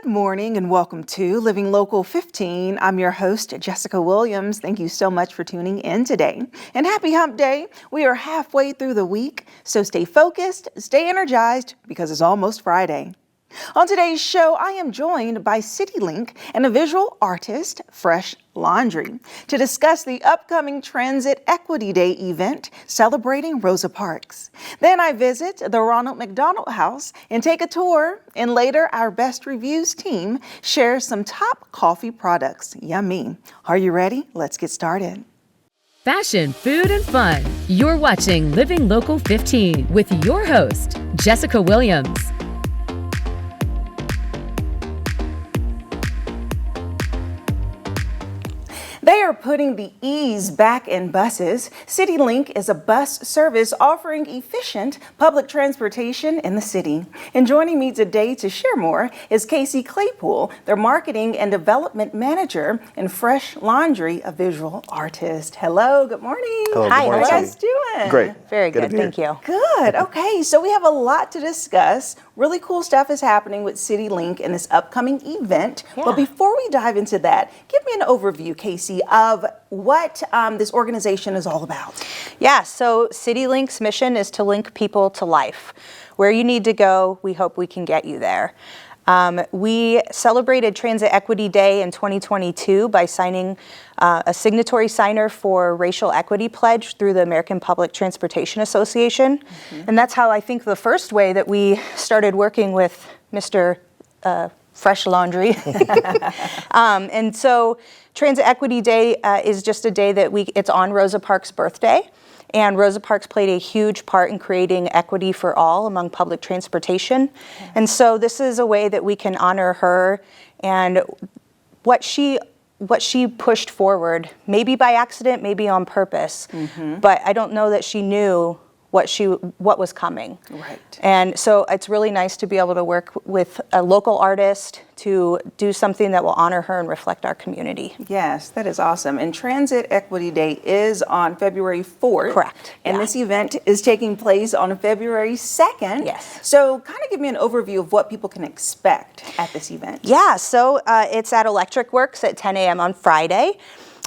Good morning and welcome to Living Local 15. I'm your host, Jessica Williams. Thank you so much for tuning in today. And happy hump day. We are halfway through the week, so stay focused, stay energized, because it's almost Friday. On today's show, I am joined by Citilink and a visual artist, Phresh to discuss the upcoming Transit Equity Day event celebrating Rosa Parks. Then I visit the Ronald McDonald house and take a tour, and later our Best Reviews team shares some top coffee products. Yummy. Are you ready? Let's get started. Fashion, food, and fun. You're watching Living Local 15 with your host, Jessica Williams. They are putting the ease back in buses. Citilink is a bus service offering efficient public transportation in the city. And joining me today to share more is Casey Claypool, their marketing and development manager, and Phresh, a visual artist. Hello, good morning. Hello, Hi, good morning, how are you guys doing? Great. Very good, thank you. Good, okay, so we have a lot to discuss. Really cool stuff is happening with Citilink in this upcoming event. Yeah. But before we dive into that, give me an overview, Casey, of what this organization is all about. Yeah, so Citilink's mission is to link people to life. Where you need to go, we hope we can get you there. We celebrated Transit Equity Day in 2022 by signing a signatory signer for racial equity pledge through the American Public Transportation Association. Mm-hmm. And that's how I think the first way that we started working with Mr. Phresh Laundry. And so Transit Equity Day is just a day that it's on Rosa Parks' birthday. And Rosa Parks played a huge part in creating equity for all among public transportation. Okay. And so this is a way that we can honor her and what she pushed forward, maybe by accident, maybe on purpose. Mm-hmm. But I don't know that she knew what was coming. Right. And so it's really nice to be able to work with a local artist to do something that will honor her and reflect our community. Yes, that is awesome. And Transit Equity Day is on February 4th. Correct. And this event is taking place on February 2nd. Yes. So kind of give me an overview of what people can expect at this event. Yeah, so it's at Electric Works at 10 a.m. on Friday.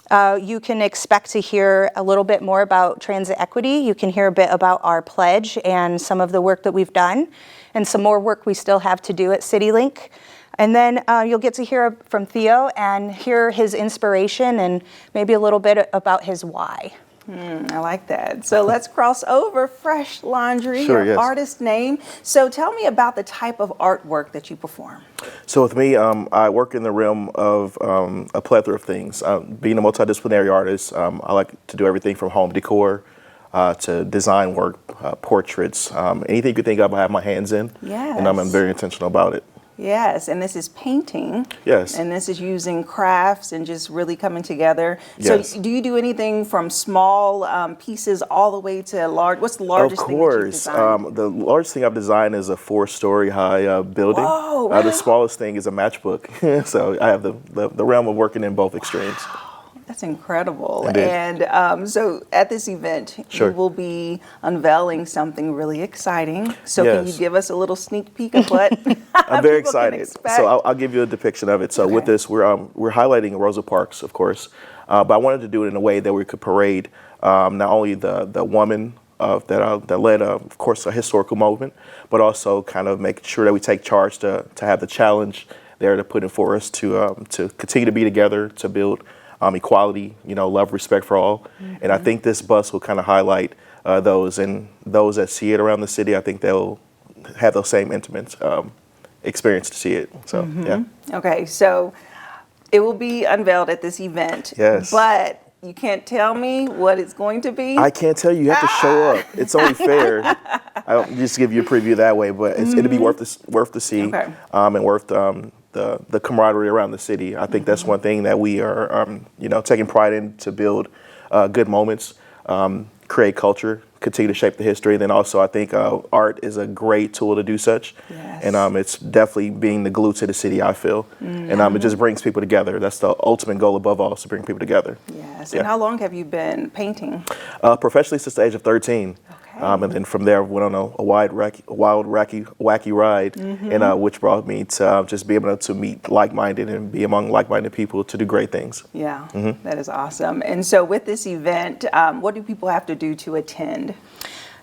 You can expect to hear a little bit more about transit equity. You can hear a bit about our pledge and some of the work that we've done and some more work we still have to do at Citilink. And then you'll get to hear from Theo and hear his inspiration and maybe a little bit about his why. I like that. So let's cross over. Phresh Laundry, sure, your yes. artist name. So tell me about the type of artwork that you perform. So with me, I work in the realm of a plethora of things. Being a multidisciplinary artist, I like to do everything from home decor to design work, portraits, anything you could think of, I have my hands in. Yes. And I'm very intentional about it. Yes, and this is painting. Yes. And this is using crafts and just really coming together. Yes. So do you do anything from small pieces all the way to large? What's the largest thing that you've designed? The largest thing I've designed is a 4-story high building. Whoa, wow. The smallest thing is a matchbook. So I have the realm of working in both extremes. That's incredible. Indeed. And so at this event, Sure. you will be unveiling something really exciting. So can Yes. you give us a little sneak peek of what I'm very people can excited. expect? So I'll give you a depiction of it. So with this, we're highlighting Rosa Parks, of course, but I wanted to do it in a way that we could parade not only the woman that led, of course, a historical moment, but also kind of make sure that we take charge to have the challenge there to put in for us to continue to be together, to build equality, love, respect for all. Mm-hmm. And I think this bus will kind of highlight those, and those that see it around the city, I think they'll have those same intimate experience to see it. So, yeah. Okay, so it will be unveiled at this event. Yes. But you can't tell me what it's going to be? I can't tell you. You have to show up. It's only fair. I'll just give you a preview that way, but it'll be worth to see, Okay. And worth the camaraderie around the city. I think that's one thing that we are, taking pride in, to build good moments, create culture, continue to shape the history. And then also, I think art is a great tool to do such. Yes. And it's definitely being the glue to the city, I feel. And it just brings people together. That's the ultimate goal above all, is to bring people together. Yes. Yeah. And how long have you been painting? Professionally since the age of 13. Okay. And then from there, I went on a wacky ride, and which brought me to just be able to meet like-minded and be among like-minded people to do great things. Yeah, that is awesome. And so with this event, what do people have to do to attend?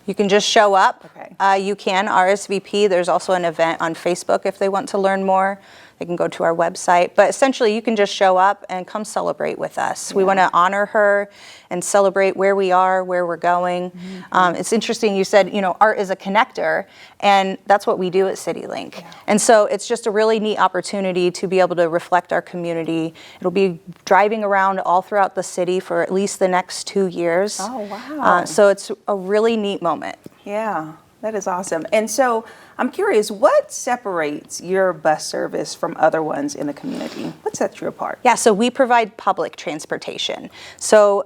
You can just show up. Okay. You can RSVP. There's also an event on Facebook if they want to learn more. They can go to our website. But essentially, you can just show up and come celebrate with us. Yeah. We want to honor her and celebrate where we are, where we're going. It's interesting, you said, art is a connector, and that's what we do at Citilink. Yeah. And so it's just a really neat opportunity to be able to reflect our community. It'll be driving around all throughout the city for at least the next 2 years. Oh, wow. So it's a really neat moment. Yeah. That is awesome. And so I'm curious, what separates your bus service from other ones in the community? What sets you apart? Yeah, so we provide public transportation. So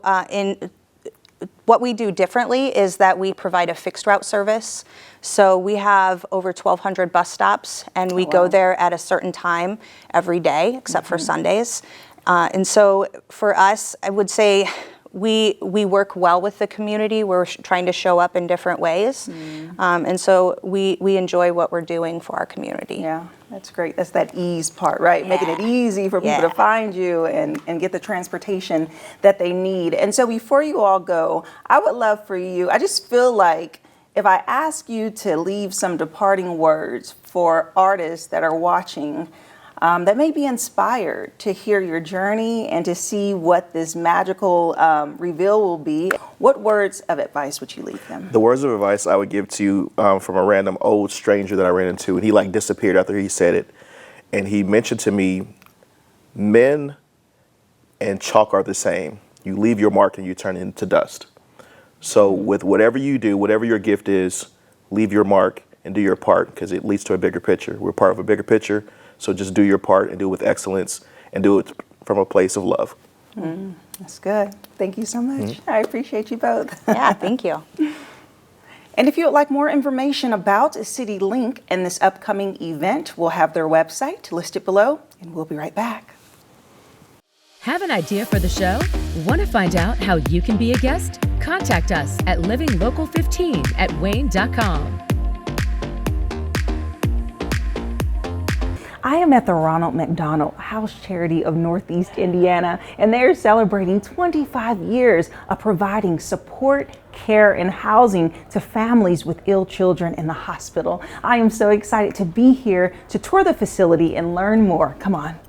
what we do differently is that we provide a fixed route service. So we have over 1,200 bus stops, and we go there at a certain time every day, except for Sundays. And so for us, I would say, we work well with the community. We're trying to show up in different ways. And so we enjoy what we're doing for our community. Yeah, that's great. That's that ease part, right? Yeah. Making it easy for people to find you and get the transportation that they need. And so before you all go, I would love for you, I just feel like if I ask you to leave some departing words for artists that are watching, that may be inspired to hear your journey and to see what this magical reveal will be, what words of advice would you leave them? The words of advice I would give to you from a random old stranger that I ran into, and he disappeared after he said it. And he mentioned to me, men and chalk are the same. You leave your mark and you turn into dust. So with whatever you do, whatever your gift is, leave your mark and do your part, because it leads to a bigger picture. We're part of a bigger picture. So just do your part and do it with excellence and do it from a place of love. That's good. Thank you so much. I appreciate you both. Yeah, thank you. And if you would like more information about Citilink and this upcoming event, we'll have their website listed below, and we'll be right back. Have an idea for the show? Want to find out how you can be a guest? Contact us at livinglocal15@wayne.com. I am at the Ronald McDonald House Charity of Northeast Indiana, and they're celebrating 25 years of providing support, care, and housing to families with ill children in the hospital. I am so excited to be here to tour the facility and learn more. Come on.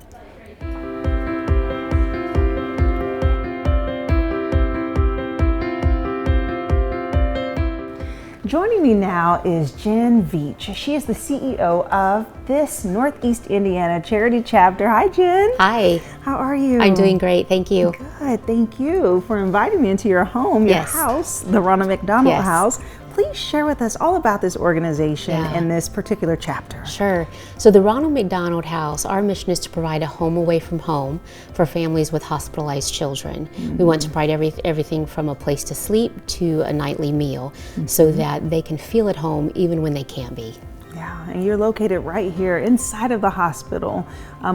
Joining me now is Jen Veach. She is the CEO of this Northeast Indiana charity chapter. Hi, Jen. Hi. How are you? I'm doing great, thank you. Good, thank you for inviting me into your home, your house, the Ronald McDonald House. Please share with us all about this organization and this particular chapter. Sure. So the Ronald McDonald House, our mission is to provide a home away from home for families with hospitalized children. We want to provide everything from a place to sleep to a nightly meal so that they can feel at home even when they can't be. Yeah, and you're located right here inside of the hospital,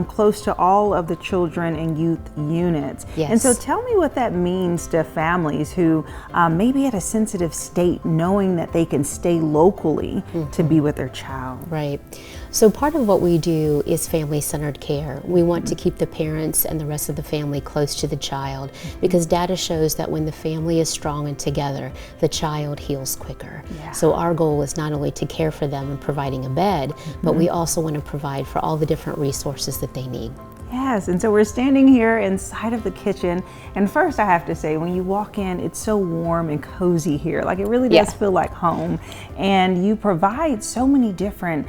close to all of the children and youth units. Yes. And so tell me what that means to families who may be at a sensitive state, knowing that they can stay locally to be with their child. Right. So part of what we do is family-centered care. We want to keep the parents and the rest of the family close to the child because data shows that when the family is strong and together, the child heals quicker. Yeah. So our goal is not only to care for them and providing a bed, but we also want to provide for all the different resources that they need. Yes, and so we're standing here inside of the kitchen, and first I have to say, when you walk in, it's so warm and cozy here. Like, it really does feel like home, and you provide so many different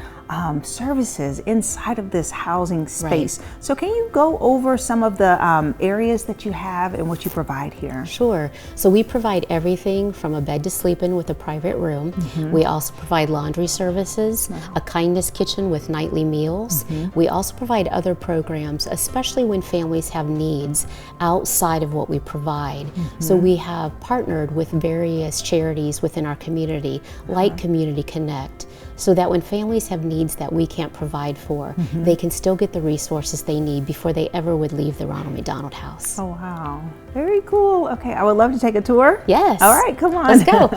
services inside of this housing space. Right. So can you go over some of the areas that you have and what you provide here? Sure. So we provide everything from a bed to sleep in with a private room. We also provide laundry services, a kindness kitchen with nightly meals. We also provide other programs, especially when families have needs outside of what we provide. So we have partnered with various charities within our community, like Community Connect, so that when families have needs that we can't provide for, they can still get the resources they need before they ever would leave the Ronald McDonald House. Oh, wow. Very cool. Okay, I would love to take a tour. Yes. All right, come on. Let's go.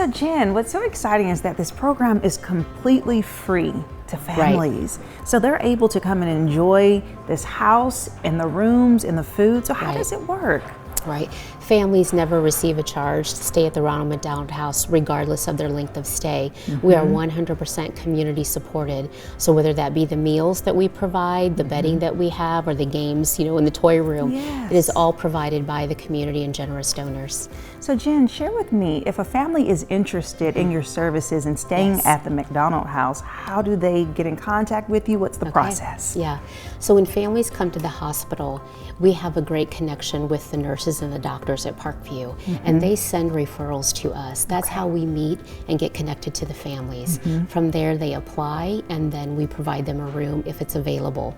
so Jen, what's so exciting is that this program is completely free to families. So they're able to come and enjoy this house and the rooms and the food. So how does it work? Right. Families never receive a charge to stay at the Ronald McDonald House regardless of their length of stay. We are 100% community supported. So whether that be the meals that we provide, the bedding that we have, or the games, you know, in the toy room, it is all provided by the community and generous donors. So Jen, share with me, if a family is interested in your services and staying at the McDonald House, how do they get in contact with you? What's the process? Yeah. So when families come to the hospital, we have a great connection with the nurses and the doctors at Parkview, and they send referrals to us. That's how we meet and get connected to the families. From there, they apply, and then we provide them a room if it's available.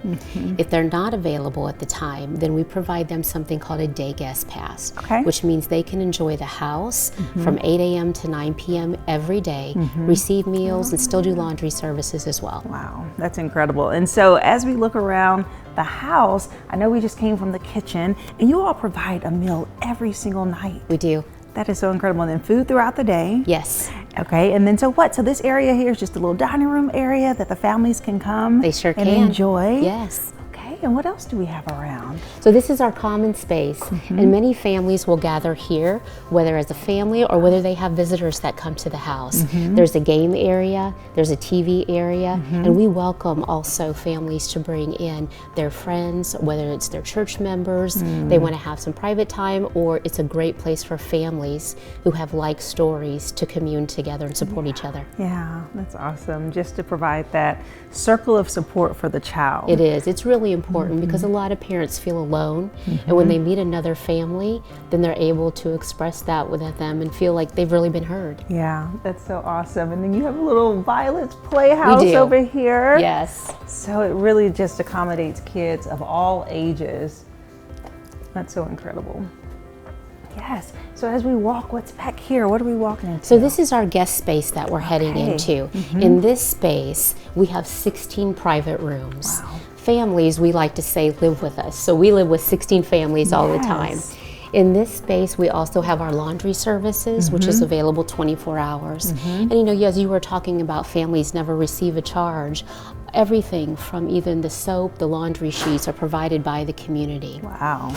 If they're not available at the time, then we provide them something called a day guest pass, which means they can enjoy the house from 8 a.m. to 9 p.m. every day, receive meals, and still do laundry services as well. Wow, that's incredible. And so as we look around the house, I know we just came from the kitchen, and you all provide a meal every single night. We do. That is so incredible. And then food throughout the day. Yes. Okay, and then so what? So this area here is just a little dining room area that the families can come They sure and can. enjoy. Yes. Okay, and what else do we have around? So this is our common space, and many families will gather here, whether as a family or whether they have visitors that come to the house. There's a game area, there's a TV area, and we welcome also families to bring in their friends, whether it's their church members, they want to have some private time, or it's a great place for families who have like stories to commune together and support each other. Yeah, that's awesome. Just to provide that circle of support for the child. It is. It's really important because a lot of parents feel alone, and when they meet another family, then they're able to express that with them and feel like they've really been heard. Yeah, that's so awesome. And then you have a little Violet's Playhouse over here. Yes. So it really just accommodates kids of all ages. That's so incredible. Yes. So as we walk, what's back here? What are we walking into? So this is our guest space that we're heading into. In this space, we have 16 private rooms. Wow. Families, we like to say, live with us. So we live with 16 families all the time. In this space, we also have our laundry services, which is available 24 hours. And you know, as you were talking about families never receive a charge, everything from even the soap, the laundry sheets are provided by the community. Wow.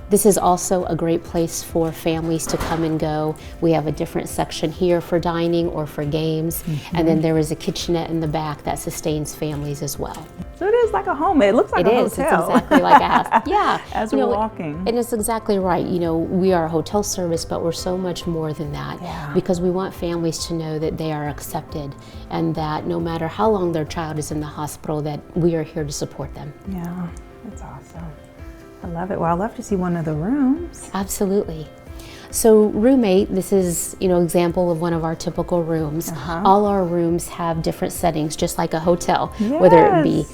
This is also a great place for families to come and go. We have a different section here for dining or for games, and then there is a kitchenette in the back that sustains families as well. So it is like a home. It looks like a hotel. It's exactly like a house. Yeah. As we're walking. And it's exactly right. You know, we are a hotel service, but we're so much more than that because we want families to know that they are accepted and that no matter how long their child is in the hospital, that we are here to support them. Yeah, that's awesome. I love it. Well, I'd love to see one of the rooms. Absolutely. So room 8, this is, you know, example of one of our typical rooms. All our rooms have different settings, just like a hotel, whether it be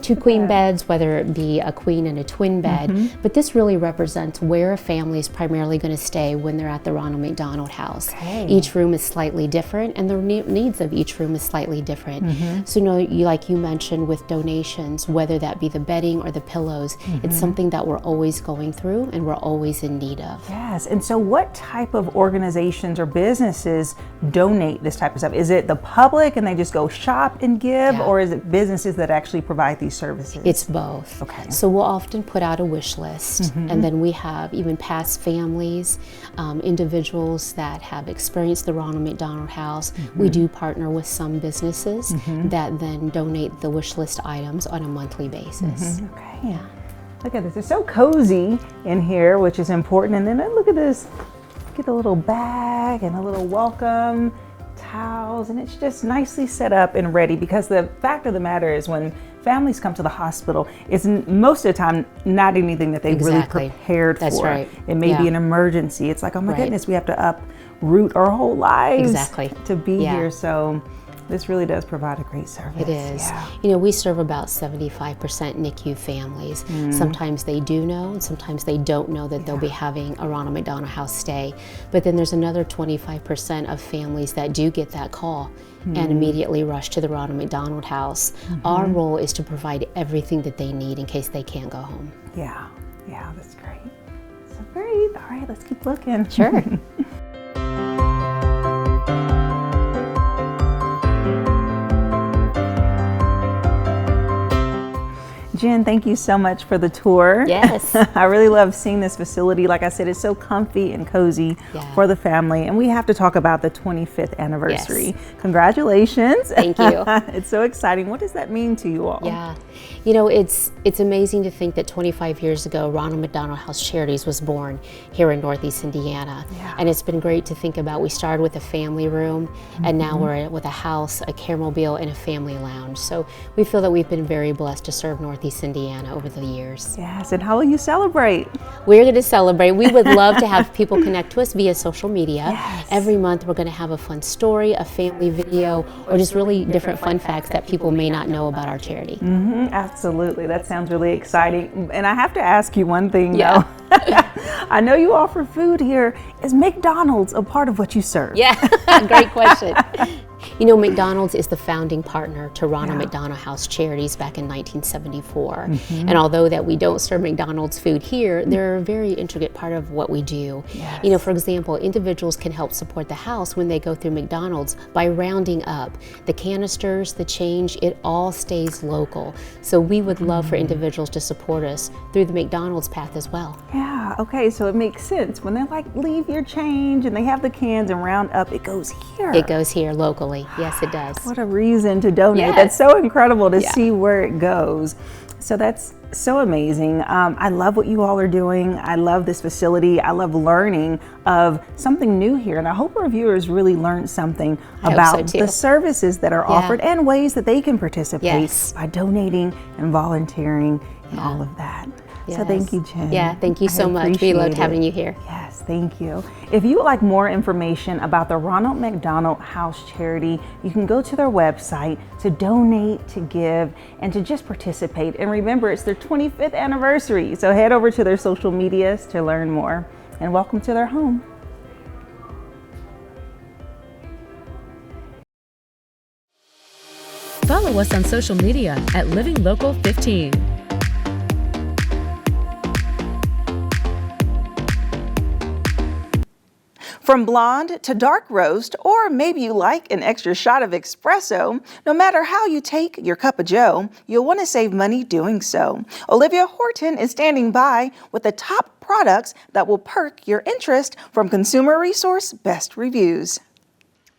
2 queen beds, whether it be a queen and a twin bed. But this really represents where a family is primarily going to stay when they're at the Ronald McDonald House. Each room is slightly different, and the needs of each room is slightly different. So, you know, like you mentioned with donations, whether that be the bedding or the pillows, it's something that we're always going through and we're always in need of. Yes, and so what type of organizations or businesses donate this type of stuff? Is it the public and they just go shop and give, or is it businesses that actually provide these services? It's both. Okay. So we'll often put out a wish list, and then we have even past families, individuals that have experienced the Ronald McDonald House. We do partner with some businesses that then donate the wish list items on a monthly basis. Okay. Yeah. Look at this. It's so cozy in here, which is important. And then look at this. Get a little bag and a little welcome towels, and it's just nicely set up and ready, because the fact of the matter is when families come to the hospital, it's most of the time not anything that they really prepared for. That's right. It may be an emergency. It's like, oh my goodness, we have to uproot our whole lives to be here. So this really does provide a great service. It is. You know, we serve about 75% NICU families. Sometimes they do know, and sometimes they don't know that they'll be having a Ronald McDonald House stay. But then there's another 25% of families that do get that call and immediately rush to the Ronald McDonald House. Our role is to provide everything that they need in case they can't go home. Yeah, that's great. So great. All right, let's keep looking. Sure. Jen, thank you so much for the tour. Yes. I really love seeing this facility. Like I said, it's so comfy and cozy for the family. And we have to talk about the 25th anniversary. Yes. Congratulations. Thank you. It's so exciting. What does that mean to you all? Yeah, you know, it's amazing to think that 25 years ago, Ronald McDonald House Charities was born here in Northeast Indiana. Yeah. And it's been great to think about. We started with a family room, and now we're with a house, a caramobile, and a family lounge. So we feel that we've been very blessed to serve Northeast Indiana over the years. Yes, and how will you celebrate? We're going to celebrate. We would love to have people connect to us via social media. Yes. Every month we're going to have a fun story, a family video, or just really different fun facts that people may not know about our charity. Absolutely. That sounds really exciting. And I have to ask you one thing, Yeah. though. I know you offer food here. Is McDonald's a part of what you serve? Yeah, great question. You know, McDonald's is the founding partner to Ronald McDonald House Charities back in 1974. And although that we don't serve McDonald's food here, they're a very intricate part of what we do. Yes. You know, for example, individuals can help support the house when they go through McDonald's by rounding up. The canisters, the change, it all stays local. So we would love for individuals to support us through the McDonald's path as well. Yeah, okay, so it makes sense. When they're like, leave your change, and they have the cans and round up, it goes here. It goes here locally. Yes, it does. What a reason to donate. Yes. That's so incredible to Yeah. see where it goes. So that's so amazing. I love what you all are doing. I love this facility. I love learning of something new here. And I hope our viewers really learned something about so, the too. services that are offered and ways that they can participate Yes. by donating and volunteering and all of that. So thank you, Jen. Yeah, thank you so much. We loved having you here. Yes, thank you. If you would like more information about the Ronald McDonald House Charity, you can go to their website to donate, to give, and to just participate. And remember, it's their 25th anniversary. So head over to their social medias to learn more. And welcome to their home. Follow us on social media at Living Local 15. From blonde to dark roast, or maybe you like an extra shot of espresso, no matter how you take your cup of joe, you'll want to save money doing so. Olivia Horton is standing by with the top products that will perk your interest from consumer resource Best Reviews.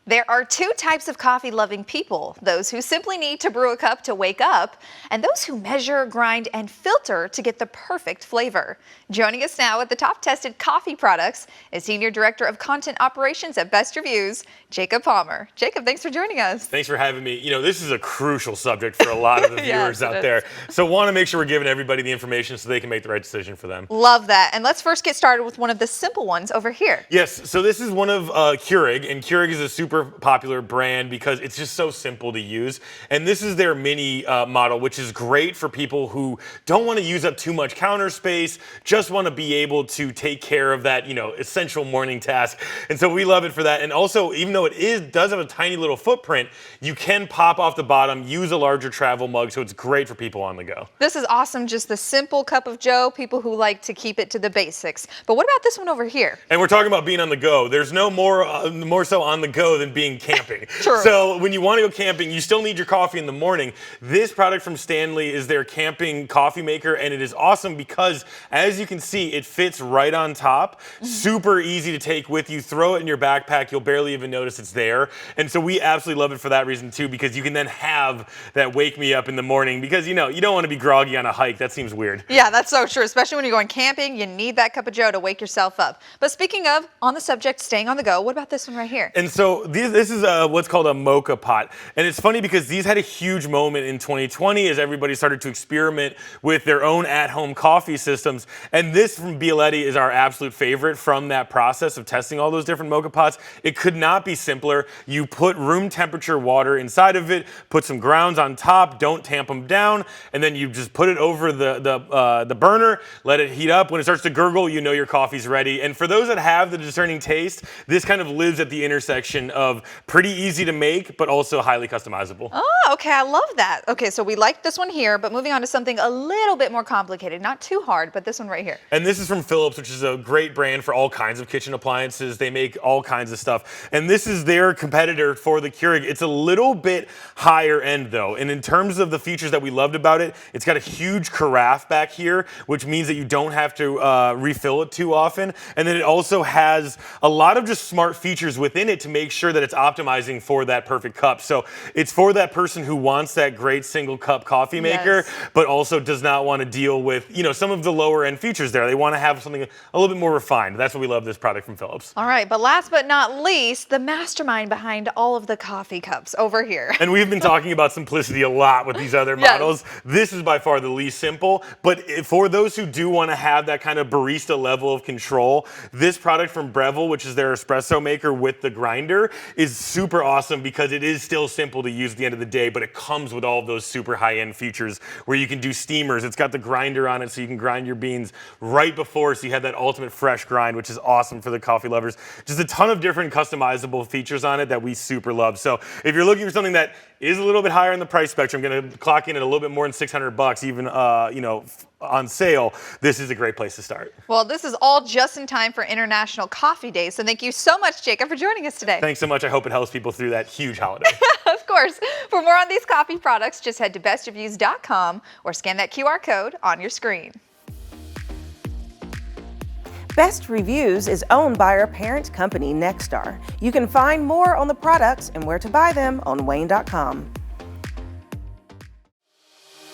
There are two types of coffee-loving people, those who simply need to brew a cup to wake up, and those who measure, grind, and filter to get the perfect flavor. Joining us now with the top-tested coffee products is Senior Director of Content Operations at Best Reviews, Jacob Palmer. Jacob, thanks for joining us. Thanks for having me. You know, this is a crucial subject for a lot of the viewers out there, so want to make sure we're giving everybody the information so they can make the right decision for them. Love that. And let's first get started with one of the simple ones over here. Yes, so this is one of Keurig, and Keurig is a super popular brand because it's just so simple to use. And this is their mini model, which is great for people who don't want to use up too much counter space, just want to be able to take care of that, you know, essential morning task. And so we love it for that. And also, even though it does have a tiny little footprint, you can pop off the bottom, use a larger travel mug, so it's great for people on the go. This is awesome, just the simple cup of joe, people who like to keep it to the basics. But what about this one over here? And we're talking about being on the go. There's no more so on the go than being camping. True. So when you want to go camping, you still need your coffee in the morning. This product from Stanley is their camping coffee maker, and it is awesome because, as you can see, it fits right on top. Super easy to take with you. Throw it in your backpack. You'll barely even notice it's there. And so we absolutely love it for that reason too, because you can then have that wake me up in the morning, because, you know, you don't want to be groggy on a hike. That seems weird. Yeah, that's so true. Especially when you're going camping, you need that cup of joe to wake yourself up. But speaking of, on the subject, staying on the go, what about this one right here? And so this is what's called a mocha pot. And it's funny because these had a huge moment in 2020 as everybody started to experiment with their own at-home coffee systems. And this from Bialetti is our absolute favorite from that process of testing all those different mocha pots. It could not be simpler. You put room temperature water inside of it, put some grounds on top, don't tamp them down, and then you just put it over the burner, let it heat up. When it starts to gurgle, you know your coffee's ready. And for those that have the discerning taste, this kind of lives at the intersection of of pretty easy to make, but also highly customizable. Oh, okay, I love that. Okay, so we like this one here, but moving on to something a little bit more complicated. Not too hard, but this one right here. And this is from Philips, which is a great brand for all kinds of kitchen appliances. They make all kinds of stuff. And this is their competitor for the Keurig. It's a little bit higher end though. And in terms of the features that we loved about it, it's got a huge carafe back here, which means that you don't have to refill it too often. And then it also has a lot of just smart features within it to make sure that it's optimizing for that perfect cup. So it's for that person who wants that great single cup coffee maker, Yes. but also does not want to deal with, you know, some of the lower end features there. They want to have something a little bit more refined. That's what we love this product from Philips. All right, but last but not least, the mastermind behind all of the coffee cups over here. And we've been talking about simplicity a lot with these other Yes. models. This is by far the least simple, but for those who do want to have that kind of barista level of control, this product from Breville, which is their espresso maker with the grinder, is super awesome because it is still simple to use at the end of the day, but it comes with all of those super high-end features where you can do steamers. It's got the grinder on it so you can grind your beans right before, so you have that ultimate fresh grind, which is awesome for the coffee lovers. Just a ton of different customizable features on it that we super love. So if you're looking for something that is a little bit higher in the price spectrum, going to clock in at a little bit more than $600 even, you know, on sale, this is a great place to start. Well, this is all just in time for International Coffee Day, so thank you so much, Jacob, for joining us today. Thanks so much. I hope it helps people through that huge holiday. Of course. For more on these coffee products, just head to bestreviews.com or scan that QR code on your screen. Best Reviews is owned by our parent company, Nexstar. You can find more on the products and where to buy them on WANE.com.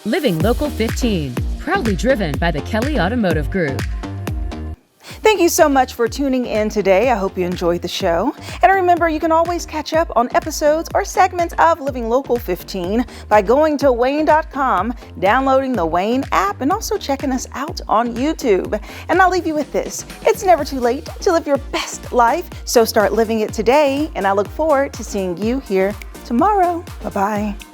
Living Local 15, proudly driven by the Kelly Automotive Group. Thank you so much for tuning in today. I hope you enjoyed the show. And remember, you can always catch up on episodes or segments of Living Local 15 by going to WANE.com, downloading the WANE app, and also checking us out on YouTube. And I'll leave you with this. It's never too late to live your best life, so start living it today. And I look forward to seeing you here tomorrow. Bye-bye.